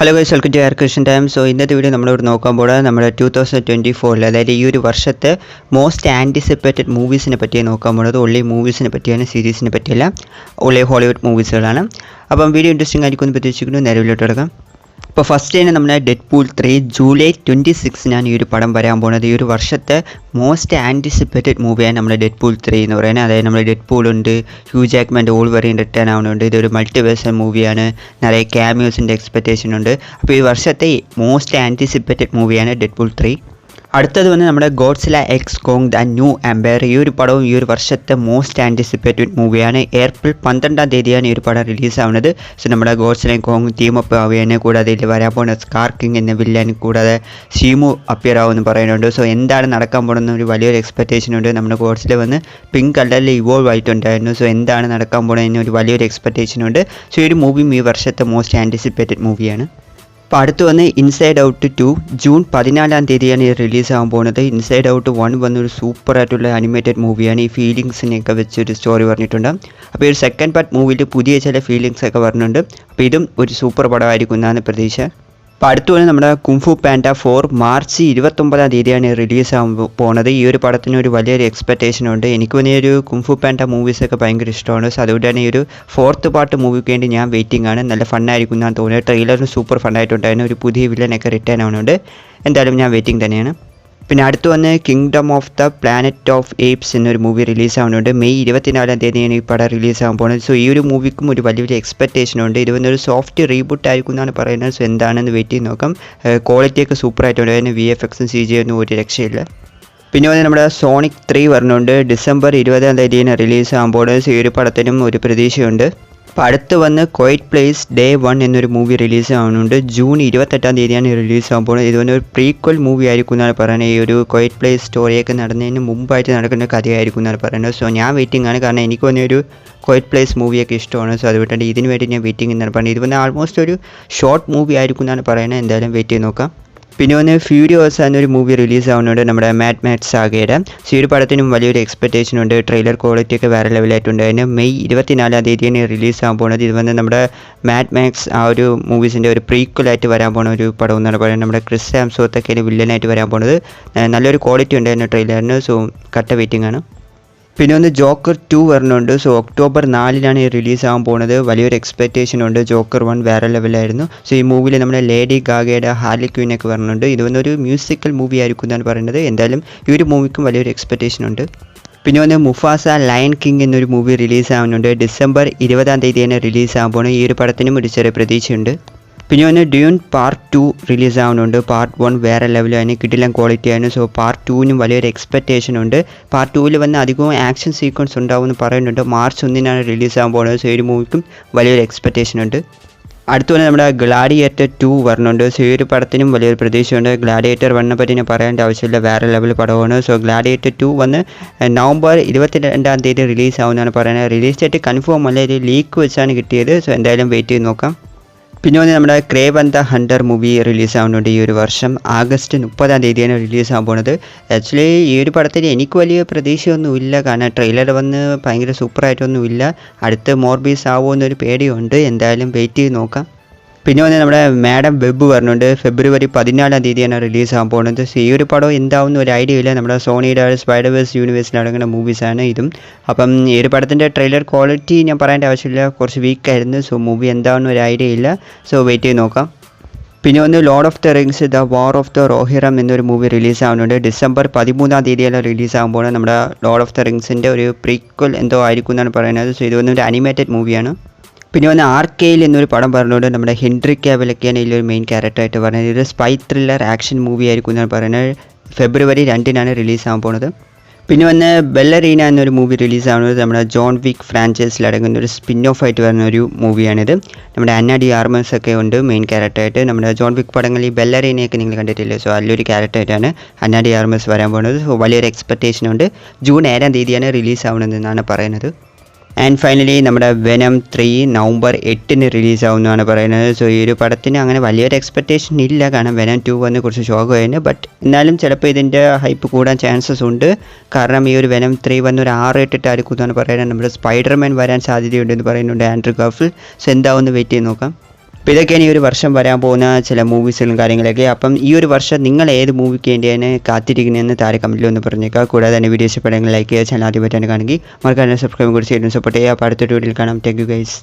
Hello guys, welcome to air ക്രിഷൻ time. So ഇന്നത്തെ video നമ്മളിവിടെ നോക്കാൻ പോകുന്നത് നമ്മുടെ 2024 അതായത് ഈ ഒരു വർഷത്തെ മോസ്റ്റ് ആൻറ്റിസിപ്പേറ്റഡ് മൂവീസിനെ പറ്റിയാണ് നോക്കാൻ പോകുന്നത്. ഓൺലി മൂവീസിനെ പറ്റിയാണ്, സീരീസിനെ പറ്റിയല്ല, ഓൺലി ഹോളിവുഡ് മൂവീസുകളാണ്. അപ്പം വീഡിയോ ഇൻട്രസ്റ്റിംഗ് ആയിരിക്കും എന്ന് പ്രതീക്ഷിക്കുന്നു. നേരവിലോട്ട് കിടക്കാം. ഇപ്പോൾ ഫസ്റ്റ് തന്നെ നമ്മുടെ ഡെഡ്പൂൾ 3 ജൂലൈ 26 ഈ ഒരു പടം വരാൻ പോകുന്നത്. ഈ ഒരു വർഷത്തെ മോസ്റ്റ് ആൻറ്റിസിപ്പേറ്റഡ് മൂവിയാണ് നമ്മുടെ ഡെഡ്പൂൾ 3 എന്ന് പറയുന്നത്. അതായത് നമ്മുടെ ഡെഡ്പൂൾ ഉണ്ട്, ഹ്യൂ ജാക്ക്മാൻ്റെ വോൾവറിൻ റിട്ടേൺ ആവുന്നുണ്ട്. ഇതൊരു മൾട്ടിവേഴ്സൽ മൂവിയാണ്, നിറയെ ക്യാമിയോസിൻ്റെ എക്സ്പെക്റ്റേഷൻ ഉണ്ട്. അപ്പോൾ ഈ വർഷത്തെ മോസ്റ്റ് ആൻറ്റിസിപ്പേറ്റഡ് മൂവിയാണ് ഡെഡ്പൂൾ 3. അടുത്തത് വന്ന് നമ്മുടെ Godzilla x Kong the new empire. ഈ ഒരു പടവും ഈ ഒരു വർഷത്തെ മോസ്റ്റ് ആൻറ്റിസിപ്പേറ്റഡ് മൂവിയാണ്. ഏപ്രിൽ 12 ഈ ഒരു പടം റിലീസാവുന്നത്. സോ നമ്മുടെ ഗോഡ്സില കോങ് ടീം അപ്പ് ആവുകയാണ്. കൂടാതെ ഇതിൽ വരാൻ പോകുന്ന സ്കാർ കിങ് എന്ന വില്ലൻ, കൂടാതെ ഷീമു അപ്പിയർ ആവുമെന്ന് പറയുന്നുണ്ട്. സോ എന്താണ് നടക്കാൻ പോകുന്ന ഒരു വലിയൊരു എക്സ്പെക്റ്റേഷൻ ഉണ്ട്. നമ്മുടെ ഗോഡ്സില വന്ന് പിങ്ക് കളറിൽ ഇവോൾവ് ആയിട്ടുണ്ടായിരുന്നു. സോ എന്താണ് നടക്കാൻ പോകുന്നതിന് ഒരു വലിയൊരു എക്സ്പെക്റ്റേഷൻ ഉണ്ട്. സോ ഈ ഒരു മൂവിയും ഈ വർഷത്തെ മോസ്റ്റ് ആൻറ്റിസിപ്പേറ്റഡ് മൂവിയാണ്. അപ്പോൾ അടുത്ത് വന്ന് ഇൻസൈഡ് ഔട്ട് 2 ജൂൺ 14 ഇത് റിലീസാകാൻ പോകുന്നത്. ഇൻസൈഡ് ഔട്ട് 1 വന്നൊരു സൂപ്പറായിട്ടുള്ള അനിമേറ്റഡ് മൂവിയാണ്. ഈ ഫീലിങ്സിനെയൊക്കെ വെച്ചൊരു സ്റ്റോറി പറഞ്ഞിട്ടുണ്ട്. അപ്പോൾ ഈ ഒരു സെക്കൻഡ് പാർട്ട് മൂവിയിൽ പുതിയ ചില ഫീലിങ്സ് ഒക്കെ പറഞ്ഞിട്ടുണ്ട്. അപ്പോൾ ഇതും ഒരു സൂപ്പർ പടമായിരിക്കും എന്നാണ് പ്രതീക്ഷ. അപ്പോൾ അടുത്ത് വന്ന് നമ്മുടെ കുംഫു പാൻഡ 4 മാർച്ച് 29 റിലീസാകാൻ പോകുന്നത്. ഈ ഒരു പടത്തിന് ഒരു വലിയൊരു എക്സ്പെക്റ്റേഷൻ ഉണ്ട്. എനിക്ക് വന്ന ഒരു കുംഫു പാൻഡ മൂവീസൊക്കെ ഭയങ്കര ഇഷ്ടമാണ്. സോ അതുകൊണ്ട് തന്നെ ഈ ഒരു 4th പാർട്ട് മൂവിക്ക് വേണ്ടി ഞാൻ വെയിറ്റിംഗ് ആണ്. നല്ല ഫണ്ണായിരിക്കും എന്നാണ് തോന്നിയത്. ട്രെയിലറിന് സൂപ്പർ ഫണ്ണായിട്ടുണ്ടായിരുന്നു. ഒരു പുതിയ വില്ലനൊക്കെ റിട്ടേൺ ആവുന്നുണ്ട്. എന്തായാലും ഞാൻ വെയിറ്റിംഗ് തന്നെയാണ്. പിന്നെ അടുത്ത് വന്ന് kingdom of the planet of ഏപ്സ് എന്നൊരു മൂവി റിലീസാവുന്നുണ്ട്. മെയ് 24 ഈ പടം റിലീസാകാൻ പോകുന്നത്. സോ ഈ ഒരു മൂവിക്കും ഒരു വലിയൊരു എക്സ്പെക്റ്റേഷൻ ഉണ്ട്. ഇത് വന്നൊരു സോഫ്റ്റ് റീബൂട്ട് ആയിരിക്കും എന്നാണ് പറയുന്നത്. സോ എന്താണെന്ന് വെയിറ്റ് ചെയ്ത് നോക്കാം. ക്വാളിറ്റിയൊക്കെ സൂപ്പറായിട്ടുണ്ട്. അതിന് VFX CGI ഒന്നും ഒരു രക്ഷയില്ല. പിന്നെ വന്ന് നമ്മുടെ സോണിക് 3 വരുന്നുണ്ട്. ഡിസംബർ 20 റിലീസാകാൻ പോകുന്നത്. സോ ഈ ഒരു പടത്തിനും ഒരു പ്രതീക്ഷയുണ്ട്. അപ്പോൾ അടുത്ത് വന്ന് ക്വൈറ്റ് പ്ലേസ് ഡേ 1 എന്നൊരു മൂവി റിലീസ് ആവുന്നുണ്ട്. ജൂൺ 28 റിലീസാകാൻ പോകുന്നത്. ഇത് വന്ന് ഒരു പ്രീക്വൽ മൂവി ആയിരിക്കും എന്നാണ് പറയുന്നത്. ഈ ഒരു ക്വൈറ്റ് പ്ലേസ് സ്റ്റോറിയൊക്കെ നടന്നതിന് മുമ്പായിട്ട് നടക്കുന്ന കഥയായിരിക്കും എന്നാണ് പറയുന്നത്. സോ ഞാൻ വെയിറ്റിംഗ് ആണ്. കാരണം എനിക്ക് വന്ന ഒരു ക്വൈറ്റ് പ്ലേസ് മൂവിയൊക്കെ ഇഷ്ടമാണ്. സോ അതുകൊണ്ട് ഇതിന് വേണ്ടി ഞാൻ വെയിറ്റിംഗ് എന്നാണ് പറയുന്നത്. ഇത് വന്ന് ആൾമോസ്റ്റ് ഒരു ഷോർട്ട് മൂവി ആയിരിക്കും എന്നാണ് പറയുന്നത്. എന്തായാലും വെയിറ്റ് ചെയ്ത് നോക്കാം. പിന്നെ വന്ന് ഫ്യൂരിയോസ് എന്നൊരു മൂവി റിലീസ് ആവുന്നുണ്ട്, നമ്മുടെ മാഡ് മാക്സ് സാഗയുടെ. സോ ഈ ഒരു പടത്തിനും വലിയൊരു എക്സ്പെക്റ്റേഷൻ ഉണ്ട്. ട്രെയിലർ ക്വാളിറ്റിയൊക്കെ വേറെ ലെവലായിട്ടുണ്ട്. അതിന് മെയ് 24 റിലീസ് ആകാൻ പോകുന്നത്. ഇത് വന്ന് നമ്മുടെ മാഡ് മാക്സ് ആ ഒരു മൂവീസിൻ്റെ ഒരു പ്രീക്വലായിട്ട് വരാൻ പോകുന്ന ഒരു പടം എന്നാണ് പറയുന്നത്. നമ്മുടെ ക്രിസ് ഹെംസ്വർത്ത് വില്ലനായിട്ട് വരാൻ പോകുന്നത്. നല്ലൊരു ക്വാളിറ്റി ഉണ്ടായിരുന്നു ട്രെയിലറിന്. സോ കട്ട വെയിറ്റിംഗ് ആണ്. പിന്നെ ഒന്ന് ജോക്കർ 2 വരുന്നുണ്ട്. സോ ഒക്ടോബർ 4 റിലീസാകാൻ പോകുന്നത്. വലിയൊരു എക്സ്പെക്റ്റേഷൻ ഉണ്ട്. ജോക്കർ 1 വേറെ ലെവലായിരുന്നു. സോ ഈ മൂവിയിൽ നമ്മുടെ ലേഡി ഗാഗയുടെ ഹാർലി ക്വീനൊക്കെ വരുന്നുണ്ട്. ഇത് വന്നൊരു മ്യൂസിക്കൽ മൂവി ആയിരിക്കും എന്നാണ് പറയുന്നത്. എന്തായാലും ഈ ഒരു മൂവിക്കും വലിയൊരു എക്സ്പെക്റ്റേഷൻ ഉണ്ട്. പിന്നെ വന്ന് മുഫാസ ലയൺ കിങ് എന്നൊരു മൂവി റിലീസാവുന്നുണ്ട്. ഡിസംബർ 20 റിലീസാകാൻ പോകുന്നത്. ഈ ഒരു പടത്തിനും ഒരു ചെറിയ പ്രതീക്ഷയുണ്ട്. പിന്നെ വന്ന് ഡ്യൂൺ പാർട്ട് 2 റിലീസാവുന്നുണ്ട്. പാർട്ട് 1 വേറെ ലെവലാണ്, കിടിലൻ ക്വാളിറ്റിയാണ്. സോ പാർട്ട് 2നും വലിയൊരു എക്സ്പെക്റ്റേഷൻ ഉണ്ട്. പാർട്ട് 2 വന്ന് അധികവും ആക്ഷൻ സീക്വൻസ് ഉണ്ടാവുമെന്ന് പറയുന്നുണ്ട്. മാർച്ച് 1 റിലീസാകാൻ പോകുന്നത്. സോ ഈ ഒരു മൂവിക്കും വലിയൊരു എക്സ്പെക്റ്റേഷൻ ഉണ്ട്. അടുത്ത് തന്നെ നമ്മുടെ ഗ്ലാഡിയേറ്റർ 2 വരുന്നുണ്ട്. സോ ഈ ഒരു പടത്തിനും വലിയൊരു പ്രതീക്ഷയുണ്ട്. ഗ്ലാഡിയേറ്റർ 1 പറ്റി ഞാൻ പറയേണ്ട ആവശ്യമില്ല, വേറെ ലെവൽ പടമാണ്. സോ ഗ്ലാഡിയേറ്റർ 2 വന്ന് നവംബർ 22 റിലീസാവുമെന്നാണ് പറയുന്നത്. റിലീസ് ഡേറ്റ് കൺഫേം അല്ല, ഒരു ലീക്ക് വെച്ചാണ് കിട്ടിയത്. സോ എന്തായാലും വെയിറ്റ് ചെയ്ത് നോക്കാം. പിന്നെ വന്ന് നമ്മുടെ ക്രേവൻ ദ ഹണ്ടർ മൂവി റിലീസാവുന്നുണ്ട്. ഈ ഒരു വർഷം ആഗസ്റ്റ് 30 റിലീസാകാൻ പോകുന്നത്. ആക്ച്വലി ഈ ഒരു പടത്തിൽ എനിക്ക് വലിയ പ്രതീക്ഷയൊന്നുമില്ല. കാരണം ട്രെയിലർ വന്ന് ഭയങ്കര സൂപ്പറായിട്ടൊന്നുമില്ല. അടുത്ത് മോർബീസ് ആവുമോ എന്നൊരു പേടിയുണ്ട്. എന്തായാലും വെയിറ്റ് ചെയ്ത് നോക്കാം. പിന്നെ വന്ന് നമ്മുടെ മാഡം വെബ് വരുന്നുണ്ട്. ഫെബ്രുവരി 14 റിലീസാകാൻ പോകുന്നത്. സോ ഈ ഒരു പടം എന്താവുന്ന ഒരു ഐഡിയ ഇല്ല. നമ്മുടെ സോണിയുടെ സ്പൈഡർവേഴ്സ് യൂണിവേഴ്സിൽ അടങ്ങുന്ന മൂവീസാണ് ഇതും. അപ്പം ഈ ഒരു പടത്തിൻ്റെ ട്രെയിലർ ക്വാളിറ്റി ഞാൻ പറയേണ്ട ആവശ്യമില്ല, കുറച്ച് വീക്കായിരുന്നു. സോ മൂവി എന്താവുന്ന ഒരു ഐഡിയ ഇല്ല. സോ വെയിറ്റ് ചെയ്ത് നോക്കാം. പിന്നെ ഒന്ന് Lord of the Rings the War of the Rohirrim എന്നൊരു മൂവി റിലീസാവുന്നുണ്ട്. ഡിസംബർ 13 റിലീസാകാൻ പോകുന്നത്. നമ്മുടെ ലോർഡ് ഓഫ് ദ റിങ്സിൻ്റെ ഒരു പ്രീക്വൽ എന്തോ ആയിരിക്കും എന്നാണ് പറയുന്നത്. സോ ഇത് വന്നൊരു അനിമേറ്റഡ് മൂവിയാണ്. പിന്നെ വന്ന് ആർക്കെയിൽ എന്നൊരു പടം പറഞ്ഞുകൊണ്ട് നമ്മുടെ ഹെൻറി കാവിലൊക്കെയാണ് ഇതിലൊരു മെയിൻ ക്യാരക്ടറായിട്ട് പറയുന്നത്. ഇത് സ്പൈ ത്രില്ലർ ആക്ഷൻ മൂവി ആയിരിക്കും എന്നാണ് പറയുന്നത്. ഫെബ്രുവരി 2 റിലീസാകാൻ പോകുന്നത്. പിന്നെ വന്ന് ബെല്ലറീന എന്നൊരു മൂവി റിലീസാവുന്നത്. നമ്മുടെ ജോൺ വിക്ക് ഫ്രാഞ്ചൈസിൽ അടങ്ങുന്ന ഒരു സ്പിൻ ഓഫ് ആയിട്ട് വരുന്ന ഒരു മൂവിയാണിത്. നമ്മുടെ അന്ന ഡി ആർമസ് ഒക്കെ ഉണ്ട് മെയിൻ ക്യാരക്ടറായിട്ട്. നമ്മുടെ ജോൺ വിക്ക് പടങ്ങളിൽ ഈ ബെല്ലറീനയൊക്കെ നിങ്ങൾ കണ്ടിട്ടില്ലേ. സോ അതിലൊരു ക്യാരക്ടറായിട്ടാണ് അന്ന ഡി ആർമസ് വരാൻ പോകുന്നത്. സോ വലിയൊരു എക്സ്പെക്റ്റേഷൻ ഉണ്ട്. ജൂൺ 7 റിലീസാവുന്നതെന്നാണ് പറയുന്നത്. ആൻഡ് ഫൈനലി നമ്മുടെ വെനം 3 നവംബർ 8 റിലീസാവുമെന്നാണ് പറയുന്നത്. സോ ഈ ഒരു പടത്തിന് അങ്ങനെ വലിയൊരു എക്സ്പെക്റ്റേഷൻ ഇല്ല. കാരണം വെനം 2 വന്ന് കുറച്ച് ഷോക്കായിരുന്നു. ബട്ട് എന്നാലും ചിലപ്പോൾ ഇതിൻ്റെ ഹൈപ്പ് കൂടാൻ ചാൻസസ് ഉണ്ട്. കാരണം ഈ ഒരു വെനം 3 വന്ന് ഒരു 6-8 ആയിരിക്കും എന്നാണ് പറയുന്നത്. നമ്മുടെ സ്പൈഡർമാൻ വരാൻ സാധ്യതയുണ്ടെന്ന് പറയുന്നുണ്ട്, ആൻഡ്രൂ ഗാർഫീൽഡ്. സോ എന്താവുമെന്ന് വെയിറ്റ് ചെയ്ത് നോക്കാം. അപ്പോൾ ഇതൊക്കെയാണ് ഈ ഒരു വർഷം വരാൻ പോകുന്ന ചില മൂവീസുകളും കാര്യങ്ങളൊക്കെ. അപ്പം ഈ ഒരു വർഷം നിങ്ങൾ ഏത് മൂവിക്ക് വേണ്ടിയാണ് കാത്തിരിക്കുന്നതെന്ന് താഴെ കമൻറ്റിൽ ഒന്ന് പറഞ്ഞേക്കുക. കൂടാതെ തന്നെ വീഡിയോ ഇഷ്ടപ്പെടുമെങ്കിൽ ലൈക്ക് ചെയ്യുക, ചാനൽ ആദ്യമായിട്ടാണ് കാണുമെങ്കിൽ മറക്കാതെ സബ്സ്ക്രൈബ് കൂടി ചെയ്ത് സപ്പോർട്ട് ചെയ്യുക. അപ്പോൾ അടുത്തൊരു വീഡിയോയിൽ കാണാം. Thank you guys.